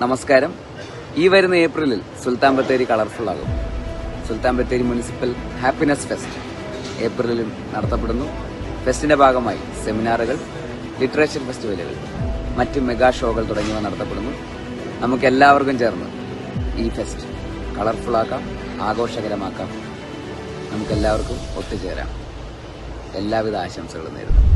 നമസ്കാരം. ഈ വരുന്ന ഏപ്രിലിൽ സുൽത്താൻ ബത്തേരി കളർഫുൾ ആകും. Sultan Bathery municipal happiness fest ഏപ്രിലിലും നടത്തപ്പെടുന്നു. ഫെസ്റ്റിന്റെ ഭാഗമായി സെമിനാറുകൾ, ലിറ്ററേച്ചർ ഫെസ്റ്റിവലുകൾ, മറ്റ് മെഗാ ഷോകൾ തുടങ്ങിയവ നടത്തപ്പെടുന്നു. നമുക്ക് എല്ലാവർക്കും ചേർന്ന് ഈ ഫെസ്റ്റ് കളർഫുൾ ആക്കാം, ആഘോഷകരമാക്കാം. നമുക്കെല്ലാവർക്കും ഒത്തുചേരാം. എല്ലാവിധ ആശംസകളും നേരുന്നു.